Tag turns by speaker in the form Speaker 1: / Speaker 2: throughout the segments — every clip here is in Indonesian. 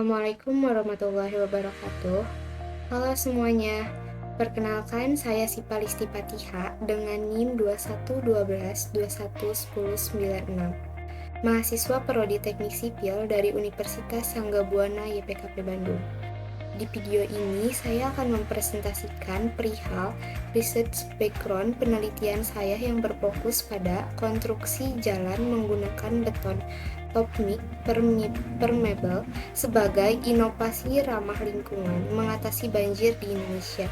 Speaker 1: Assalamualaikum warahmatullahi wabarakatuh. Halo semuanya, perkenalkan saya Sipa Listi Patiha dengan NIM 2112211096, mahasiswa Prodi Teknik Sipil dari Universitas Sangga-Buana YPKP Bandung. Di video ini saya akan mempresentasikan perihal research background penelitian saya yang berfokus pada konstruksi jalan menggunakan beton top-mix permeable sebagai inovasi ramah lingkungan mengatasi banjir di Indonesia.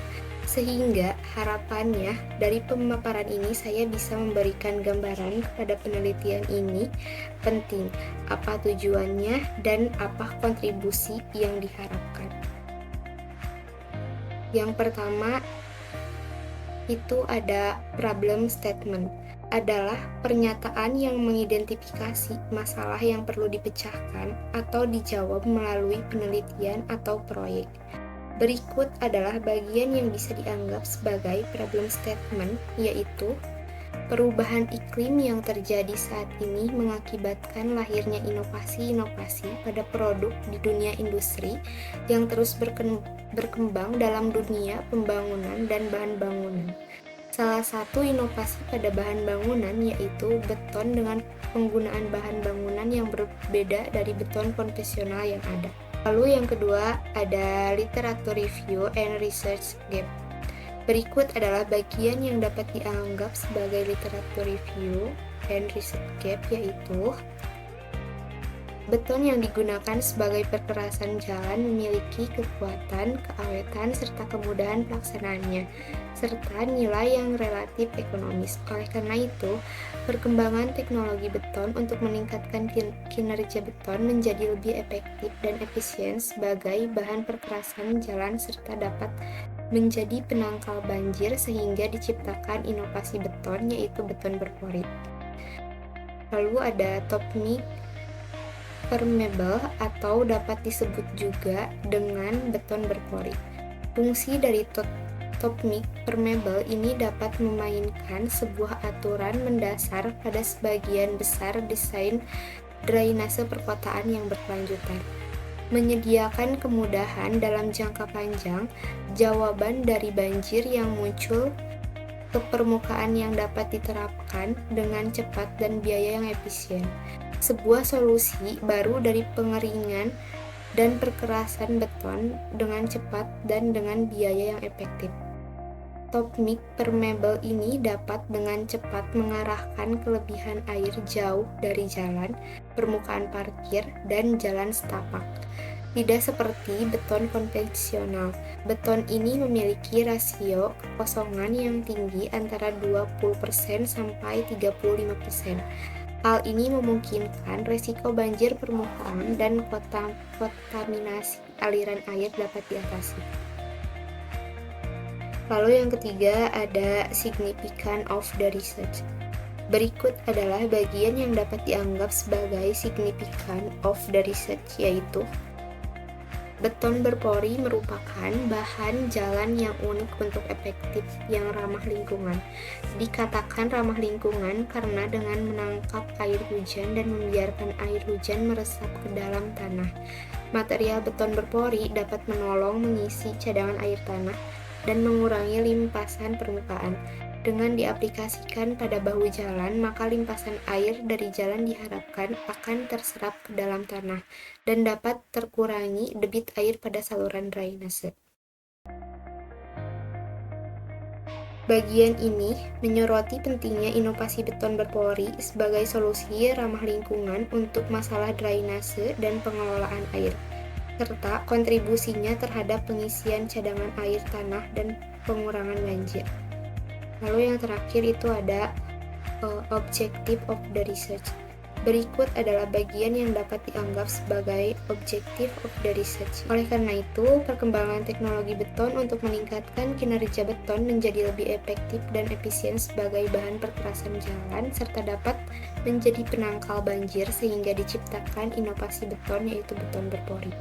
Speaker 1: Sehingga harapannya dari pemaparan ini saya bisa memberikan gambaran kepada penelitian ini penting, apa tujuannya dan apa kontribusi yang diharapkan. Yang pertama itu ada problem statement, adalah pernyataan yang mengidentifikasi masalah yang perlu dipecahkan atau dijawab melalui penelitian atau proyek. Berikut adalah bagian yang bisa dianggap sebagai problem statement, yaitu perubahan iklim yang terjadi saat ini mengakibatkan lahirnya inovasi-inovasi pada produk di dunia industri yang terus berkembang dalam dunia pembangunan dan bahan bangunan. Salah satu inovasi pada bahan bangunan yaitu beton dengan penggunaan bahan bangunan yang berbeda dari beton konvensional yang ada. Lalu yang kedua ada literatur review and research gap. Berikut adalah bagian yang dapat dianggap sebagai literatur review and research gap, yaitu beton yang digunakan sebagai perkerasan jalan memiliki kekuatan, keawetan, serta kemudahan pelaksanaannya, serta nilai yang relatif ekonomis. Oleh karena itu, perkembangan teknologi beton untuk meningkatkan kinerja beton menjadi lebih efektif dan efisien sebagai bahan perkerasan jalan serta dapat menjadi penangkal banjir sehingga diciptakan inovasi beton yaitu beton berpori. Lalu ada top-mix permeable atau dapat disebut juga dengan beton berpori. Fungsi dari top-mix permeable ini dapat memainkan sebuah aturan mendasar pada sebagian besar desain drainase perkotaan yang berkelanjutan, menyediakan kemudahan dalam jangka panjang jawaban dari banjir yang muncul ke permukaan yang dapat diterapkan dengan cepat dan biaya yang efisien. Sebuah solusi baru dari pengeringan dan perkerasan beton dengan cepat dan dengan biaya yang efektif. Top-mix permeable ini dapat dengan cepat mengarahkan kelebihan air jauh dari jalan, permukaan parkir, dan jalan setapak. Tidak seperti beton konvensional, beton ini memiliki rasio kekosongan yang tinggi antara 20% sampai 35%. Hal ini memungkinkan resiko banjir permukaan dan kontaminasi aliran air dapat diatasi. Lalu yang ketiga ada significance of the research. Berikut adalah bagian yang dapat dianggap sebagai significance of the research, yaitu beton berpori merupakan bahan jalan yang unik untuk efektif yang ramah lingkungan. Dikatakan ramah lingkungan karena dengan menangkap air hujan dan membiarkan air hujan meresap ke dalam tanah. Material beton berpori dapat menolong mengisi cadangan air tanah dan mengurangi limpasan permukaan. Dengan diaplikasikan pada bahu jalan, maka limpasan air dari jalan diharapkan akan terserap ke dalam tanah dan dapat terkurangi debit air pada saluran drainase. Bagian ini menyoroti pentingnya inovasi beton berpori sebagai solusi ramah lingkungan untuk masalah drainase dan pengelolaan air, serta kontribusinya terhadap pengisian cadangan air tanah dan pengurangan banjir. Lalu yang terakhir itu ada objective of the research. Berikut adalah bagian yang dapat dianggap sebagai objective of the research. Oleh karena itu, perkembangan teknologi beton untuk meningkatkan kinerja beton menjadi lebih efektif dan efisien sebagai bahan perkerasan jalan serta dapat menjadi penangkal banjir sehingga diciptakan inovasi beton yaitu beton berpori.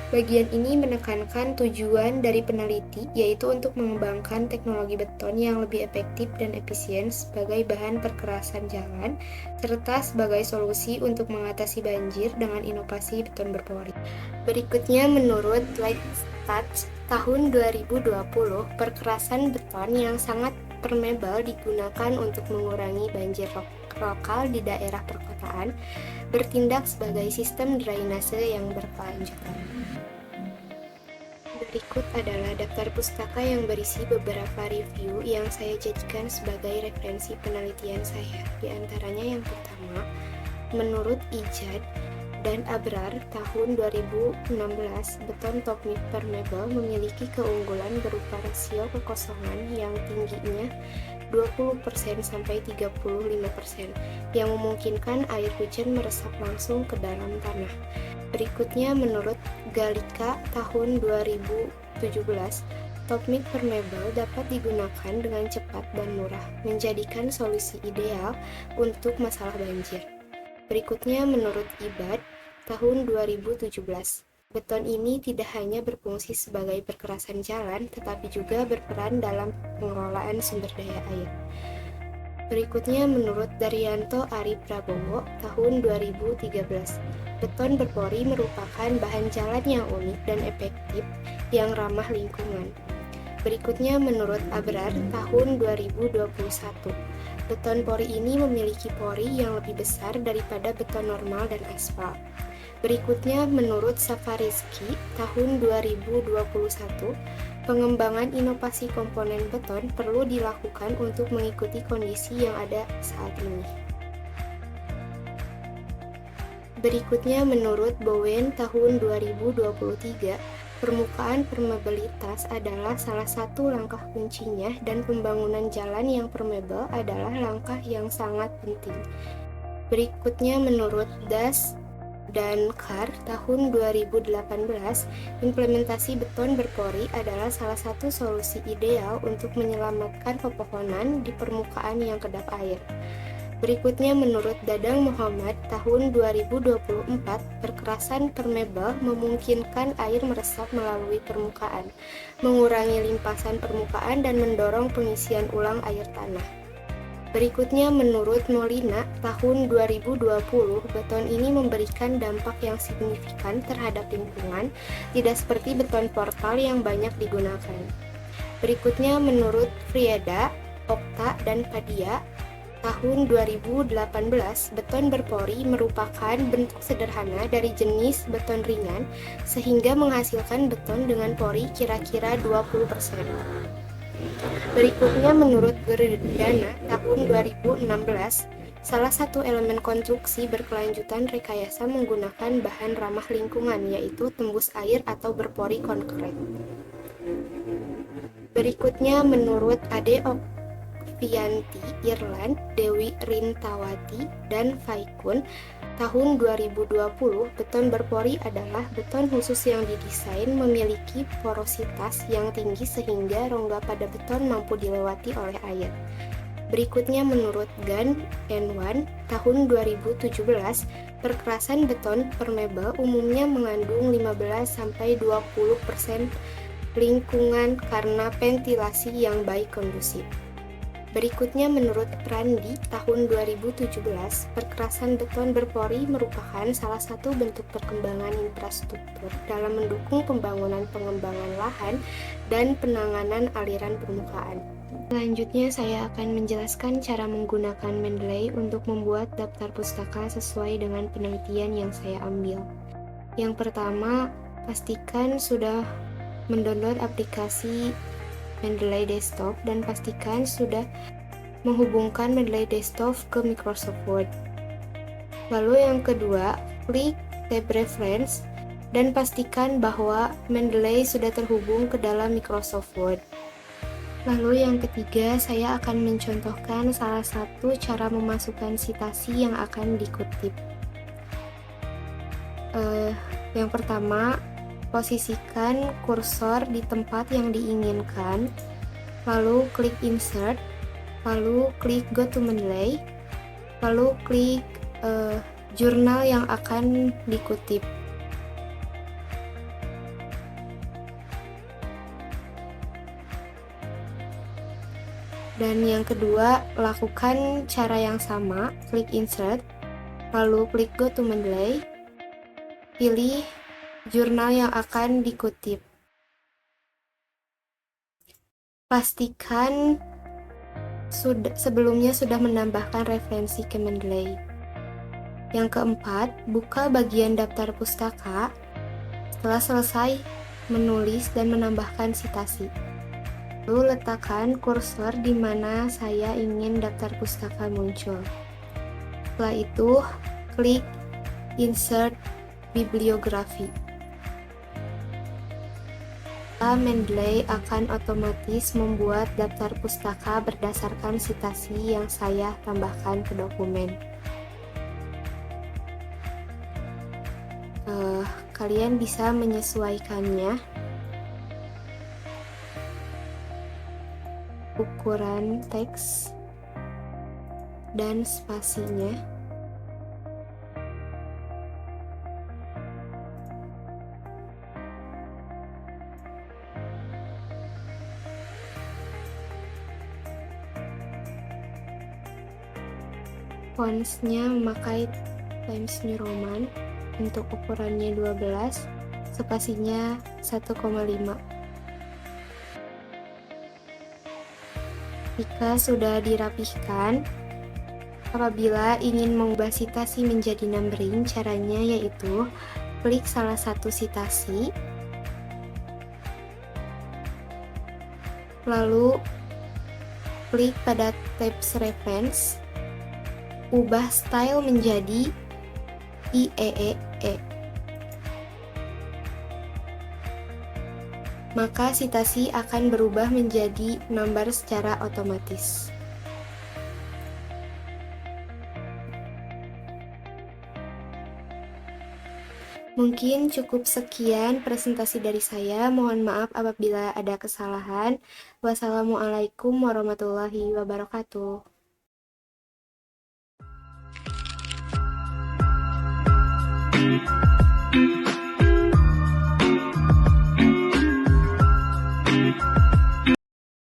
Speaker 1: Bagian ini menekankan tujuan dari peneliti, yaitu untuk mengembangkan teknologi beton yang lebih efektif dan efisien sebagai bahan perkerasan jalan, serta sebagai solusi untuk mengatasi banjir dengan inovasi beton berpori. Berikutnya, menurut Lightstats tahun 2020, perkerasan beton yang sangat permeable digunakan untuk mengurangi banjir lokal di daerah perkotaan, bertindak sebagai sistem drainase yang berkelanjutan. Berikut adalah daftar pustaka yang berisi beberapa review yang saya jadikan sebagai referensi penelitian saya. Di antaranya yang pertama, menurut Ijad dan Abrar tahun 2016, beton top mid permeable memiliki keunggulan berupa rasio kekosongan yang tingginya 20% sampai 35%, yang memungkinkan air hujan meresap langsung ke dalam tanah. Berikutnya, menurut Galika tahun 2017, top mid permeable dapat digunakan dengan cepat dan murah, menjadikan solusi ideal untuk masalah banjir. Berikutnya, menurut Ibad tahun 2017, beton ini tidak hanya berfungsi sebagai perkerasan jalan, tetapi juga berperan dalam pengelolaan sumber daya air. Berikutnya, menurut Daryanto Ari Prabowo tahun 2013, beton berpori merupakan bahan jalan yang unik dan efektif yang ramah lingkungan. Berikutnya, menurut Abrar tahun 2021, beton pori ini memiliki pori yang lebih besar daripada beton normal dan aspal. Berikutnya, menurut Safarizki tahun 2021, pengembangan inovasi komponen beton perlu dilakukan untuk mengikuti kondisi yang ada saat ini. Berikutnya, menurut Bowen tahun 2023, permukaan permeabilitas adalah salah satu langkah kuncinya dan pembangunan jalan yang permeable adalah langkah yang sangat penting. Berikutnya, menurut Das dan Carr tahun 2018, implementasi beton berpori adalah salah satu solusi ideal untuk menyelamatkan pepohonan di permukaan yang kedap air. Berikutnya, menurut Dadang Muhammad tahun 2024, perkerasan permeable memungkinkan air meresap melalui permukaan, mengurangi limpasan permukaan dan mendorong pengisian ulang air tanah. Berikutnya, menurut Molina tahun 2020, beton ini memberikan dampak yang signifikan terhadap lingkungan, tidak seperti beton portal yang banyak digunakan. Berikutnya, menurut Frieda, Okta, dan Padia tahun 2018, beton berpori merupakan bentuk sederhana dari jenis beton ringan sehingga menghasilkan beton dengan pori kira-kira 20%. Berikutnya, menurut Gerdana tahun 2016, salah satu elemen konstruksi berkelanjutan rekayasa menggunakan bahan ramah lingkungan, yaitu tembus air atau berpori konkret. Berikutnya, menurut Ade Okvianti Irland, Dewi Rintawati, dan Faikun tahun 2020, beton berpori adalah beton khusus yang didesain memiliki porositas yang tinggi sehingga rongga pada beton mampu dilewati oleh air. Berikutnya, menurut Gan and Wan tahun 2017, perkerasan beton permeable umumnya mengandung 15-20% lingkungan karena ventilasi yang baik kondusif. Berikutnya, menurut Prandi tahun 2017, perkerasan beton berpori merupakan salah satu bentuk perkembangan infrastruktur dalam mendukung pembangunan pengembangan lahan dan penanganan aliran permukaan. Selanjutnya, saya akan menjelaskan cara menggunakan Mendeley untuk membuat daftar pustaka sesuai dengan penelitian yang saya ambil. Yang pertama, pastikan sudah mendownload aplikasi Mendeley Desktop dan pastikan sudah menghubungkan Mendeley Desktop ke Microsoft Word. Lalu yang kedua, klik tab Reference dan pastikan bahwa Mendeley sudah terhubung ke dalam Microsoft Word. Lalu yang ketiga, saya akan mencontohkan salah satu cara memasukkan citasi yang akan dikutip. Yang pertama, posisikan kursor di tempat yang diinginkan, lalu klik Insert, lalu klik Go to Mendeley, lalu klik jurnal yang akan dikutip. Dan yang kedua, lakukan cara yang sama, klik insert, lalu klik go to Mendeley, pilih jurnal yang akan dikutip. Pastikan sebelumnya sudah menambahkan referensi ke Mendeley. Yang keempat, buka bagian daftar pustaka setelah selesai menulis dan menambahkan citasi. Lalu letakkan kursor di mana saya ingin daftar pustaka muncul. Setelah itu, klik Insert Bibliografi. Mendeley akan otomatis membuat daftar pustaka berdasarkan citasi yang saya tambahkan ke dokumen. Kalian bisa menyesuaikannya. Ukuran teks dan spasinya. Fontsnya memakai Times New Roman, untuk ukurannya 12, spasinya 1,5. Jika sudah dirapihkan, apabila ingin mengubah citasi menjadi numbering, caranya yaitu klik salah satu citasi, lalu klik pada tabs reference, ubah style menjadi IEEE. Maka citasi akan berubah menjadi number secara otomatis. Mungkin cukup sekian presentasi dari saya. Mohon maaf apabila ada kesalahan. Wassalamualaikum warahmatullahi wabarakatuh.